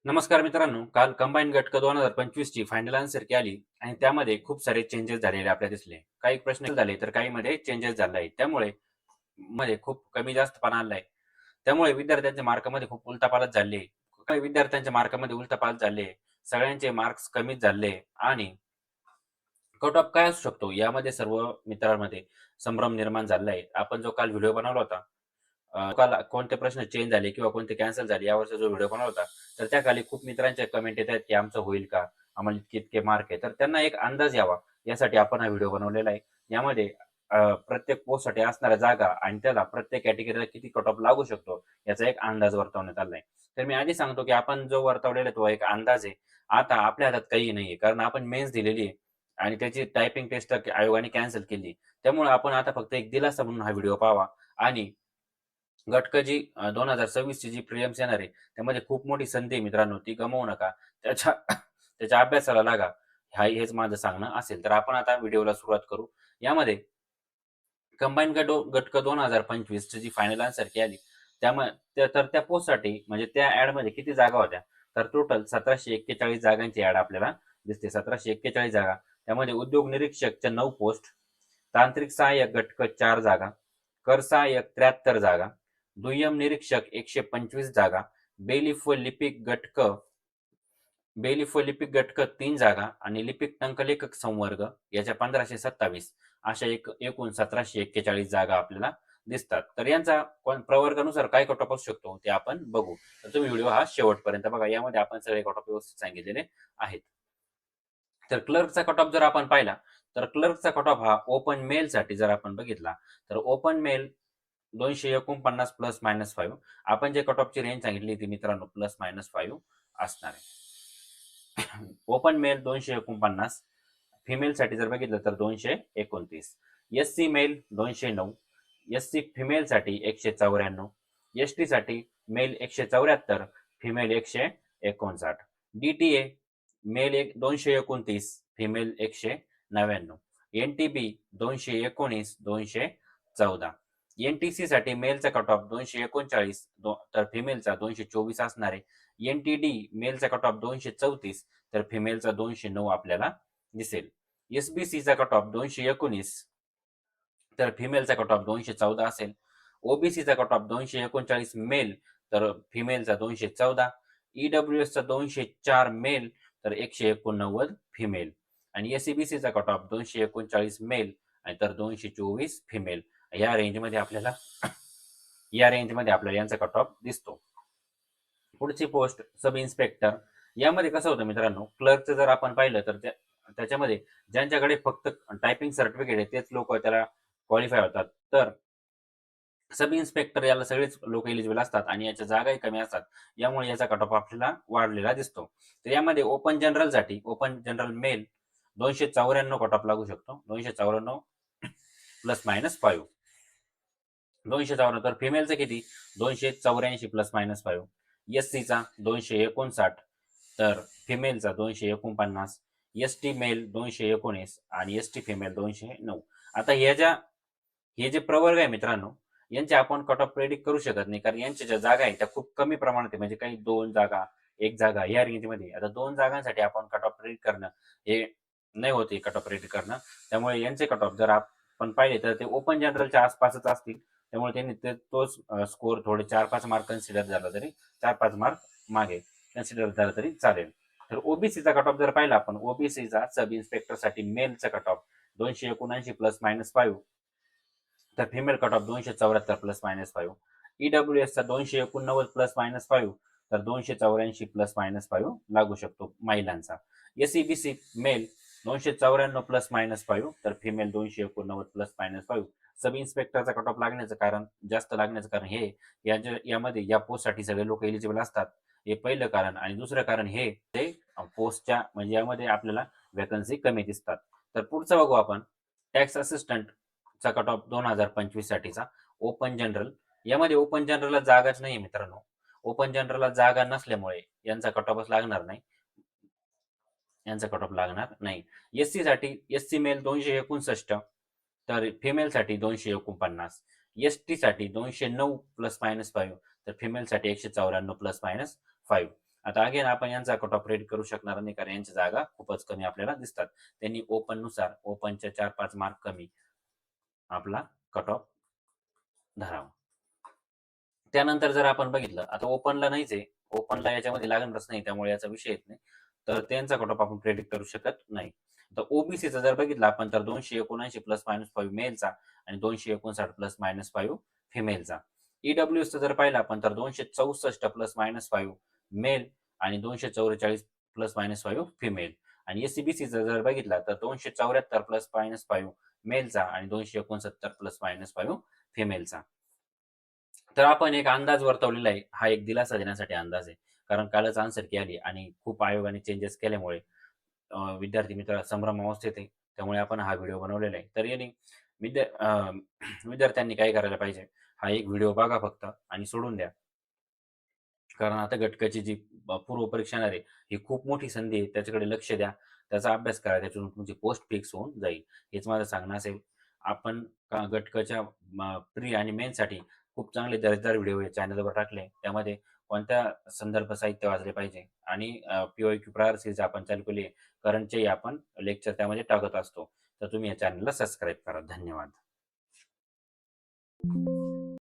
नमस्कार मित्रांनो, काल कंबाईन गट क 2025 ची फायनल आन्सर की आली आणि त्यामध्ये खूप सारे चेंजेस झालेले आपल्याला दिसले. काही प्रश्न झाले तर काही मध्ये चेंजेस झाले आहेत. त्यामुळे मध्ये खूप कमी जास्तपणा आलाय. त्यामुळे विद्यार्थ्यांच्या मार्कामध्ये खूप उलथापालथ झाली. काही विद्यार्थ्यांच्या मार्कामध्ये उलथापालथ झाले. सगळ्यांचे मार्क्स कमीच झाले आणि कट ऑफ काय असू शकतो यामध्ये सर्व मित्रांमध्ये संभ्रम निर्माण झालेला आहे. आपण जो काल व्हिडिओ बनवला होता, काल कोणते प्रश्न चेंज झाले किंवा कोणते कॅन्सल झाले यावरचा जो व्हिडिओ बनवला होता, तर त्या खाली खूप मित्रांच्या कमेंट येत आहेत की आमचं होईल का? आम्हाला इतके मार्क आहे. तर त्यांना एक अंदाज यावा यासाठी आपण हा व्हिडिओ बनवलेला आहे. यामध्ये प्रत्येक पोस्टसाठी असणाऱ्या जागा आणि त्याला प्रत्येक कॅटेगरीला किती कट ऑफ लागू शकतो याचा एक अंदाज वर्तवण्यात आलाय. तर मी आधी सांगतो की आपण जो वर्तवलेला तो एक अंदाज आहे. आता आपल्या हातात काही नाहीये कारण आपण मेन्स दिलेली आहे आणि त्याची टायपिंग टेस्ट आयोगाने कॅन्सल केली. त्यामुळे आपण आता फक्त एक दिलासा म्हणून हा व्हिडिओ पाहावा आणि गट क जी 2026 ची जी प्रिलिम्स येणार आहे, त्यामध्ये खूप मोठी संधी आहे मित्रांनो, ती गमावू नका. त्याच्या त्याच्या अभ्यासाला लागा. हेच माझं सांगणं असेल. तर आपण आता व्हिडिओला सुरुवात करू. यामध्ये कंबाईन गट क 2025 ची जी फायनल आन्सर की आली, तर त्या पोस्टसाठी म्हणजे त्या ॲडमध्ये किती जागा होत्या? तर टोटल 1741 जागांची ॲड आपल्याला दिसते. 1741 जागा. त्यामध्ये उद्योग निरीक्षकच्या 9 पोस्ट, तांत्रिक सहाय्यक गट क 4 जागा, कर सहाय्यक 73 जागा, दुय्यम निरीक्षक 125 जागा, बेलिफ व लिपिक गट क 3 जागा आणि लिपिक टंकलेखक संवर्ग याच्या 1527 अशा एकूण 1741 जागा आपल्याला दिसतात. तर यांचा प्रवर्गानुसार काय कट ऑफ असू शकतो ते आपण बघू. तर तुम्ही व्हिडिओ हा शेवटपर्यंत बघा. यामध्ये आपण सगळे कट ऑफ व्यवस्थित सांगितलेले आहेत. तर क्लर्कचा कट ऑफ जर आपण पाहिला, तर क्लर्कचा कट ऑफ हा ओपन मेलसाठी जर आपण बघितला, तर ओपन मेल 249 प्लस मायनस 5. आपण जे कट ऑफची रेंज सांगितली ती मित्रांनो प्लस मायनस 5 असणार आहे. ओपन मेल 249, फिमेलसाठी जर बघितलं तर 229, एससी मेल 209, एससी फिमेलसाठी 194, एसटी साठी male 174, female 159, DTA male 229, female 199, NTB 219, 214, NTC साठी मेलचा कट ऑफ 239 तर फिमेलचा 224 असणार आहे. एनटीडी मेलचा कट ऑफ 234 तर फिमेलचा 209 आपल्याला दिसेल. एसबीसीचा कट ऑफ 219 तर फिमेलचा कट ऑफ 214 असेल. ओबीसीचा कट ऑफ 239 मेल तर फिमेलचा 214, ईडब्ल्यूएसचा 204 मेल तर 189 फिमेल आणि एससीबीसीचा कट ऑफ 239 मेल आणि तर 224 फिमेल. या रेंजमध्ये आपल्याला यांचा कट ऑफ दिसतो. पुढची पोस्ट सब इन्स्पेक्टर. यामध्ये कसं होतं मित्रांनो, क्लर्कचं जर आपण पाहिलं तर त्याच्यामध्ये ज्यांच्याकडे फक्त टायपिंग सर्टिफिकेट आहे तेच लोक त्याला क्वालिफाय होतात. तर सब इन्स्पेक्टर याला सगळेच लोक एलिजिबल असतात आणि याच्या जागाही कमी असतात. यामुळे याचा कट ऑफ आपल्याला वाढलेला दिसतो. तर यामध्ये open general mail 294 cut off लागू शकतो. 294 प्लस मायनस 5. 254 तर फिमेलचं किती? 284 प्लस मायनस 5. एससीचा 259 तर फिमेलचा 249, एसटी मेल 219 आणि एसटी फिमेल 209. आता हे जे प्रवर्ग आहे मित्रांनो, यांचे आपण कट ऑफ प्रेडिक्ट करू शकत नाही कारण यांच्या ज्या जागा आहेत त्या खूप कमी प्रमाणात आहे. म्हणजे काही 2 जागा, 1 जागा या रेंजमध्ये. आता 2 जागांसाठी आपण कट ऑफ प्रेडिक्ट करणं हे नाही होते कट ऑफ प्रेडिक्ट करणं. त्यामुळे यांचे कट ऑफ जर आपण पाहिले तर ते ओपन जनरलच्या आसपासच असतील. त्यामुळे त्यांनी तोच स्कोर थोडे 4-5 मार्क कन्सिडर झाला तरी 4-5 मार्क मागे कन्सिडर झाला तरी चालेल. तर ओबीसीचा कट ऑफ जर पाहिला आपण, ओबीसीचा सब इन्स्पेक्टरसाठी मेलचा कट ऑफ 279 प्लस मायनस 5 तर female cut off 274 plus minus 5. ईडब्ल्यूएसचा 289 plus minus 5 तर 284 प्लस मायनस 5 लागू शकतो महिलांचा. एसईबीसी मेल 294 प्लस मायनस 5 तर फिमेल 289 प्लस मायनस 5. सब इन्स्पेक्टरचा कट ऑफ जास्त लागण्याचं कारण हे यामध्ये या पोस्टसाठी सगळे लोक एलिजिबल असतात. हे पहिलं कारण आणि दुसरं कारण हे ते पोस्टच्या म्हणजे यामध्ये आपल्याला वॅकन्सी कमी दिसतात. तर पुढचं बघू आपण टॅक्स असिस्टंट चा कट ऑफ 2025 साठीचा ओपन जनरल. यामध्ये ओपन जनरलला जागाच नाही मित्रांनो. ओपन जनरलला जागा नसल्यामुळे यांचा कट ऑफच लागणार नाही. एससी साठी एससी मेल 259 तर फिमेल साठी 249, एसटी साठी 209 प्लस मायनस 5 तर फिमेल साठी 194 प्लस मायनस 5. आता अगेन आपण यांचा कट ऑफ रेट करू शकणार नाही, कारण यांच्या जागा खूपच कमी आपल्याला दिसतात. त्यांनी ओपननुसार ओपनच्या 4-5 मार्क कमी आपला कट ऑफ धरावा. त्यानंतर जर आपण बघितलं, आता ओपनला नाहीच आहे. ओपनला याच्यामध्ये लागणारच नाही, त्यामुळे याचा विषय येत नाही. तर त्यांचा कट ऑफ आपण प्रेडिक्ट करू शकत नाही. तर ओबीसीचा जर बघितलं आपण, तर 279 ±5 मेलचा आणि 259 ±5 फिमेलचा. ईडब्ल्यूएसचा जर पाहिलं आपण, तर 264 ±5 मेल आणि 244 ±5 फिमेल. आणि एससीबीसीचा जर बघितला, तर 274 ±5 मेलचा आणि 269 ±5 फिमेलचा. तर आपण एक अंदाज वर्तवलेला आहे. हा एक दिलासा देण्यासाठी अंदाज आहे. कारण कालच आन्सर की आली आणि खूप आयोगाने चेंजेस केल्यामुळे विद्यार्थी मित्र संभ्रमावस्थेत आहे. त्यामुळे आपण हा व्हिडिओ बनवलेला आहे. तर याने विद्यार्थ्यांनी काय करायला पाहिजे? हा एक व्हिडिओ बघा फक्त आणि सोडून द्या. कारण आता घटकाची जी पूर्व परीक्षा येणार आहे, ही खूप मोठी संधी आहे. त्याच्याकडे लक्ष द्या. त्याचा अभ्यास करा. त्याच्यातून तुमची पोस्ट फिक्स होऊन जाईल. हेच माझं सांगणं असेल. आपण घटकाच्या प्री आणि मेनसाठी खूप चांगले दर्जेदार व्हिडिओ या चॅनलवर टाकले. त्यामध्ये कोणत्या संदर्भ साहित्य वाचले पाहिजे आणि पी-वाय-क्यू प्रायर सीरीज आपण चालू केली आहे. करंटचेही आपण लेक्चर त्यामध्ये टाकत असतो. तर तुम्ही या चॅनलला सबस्क्राईब करा. धन्यवाद.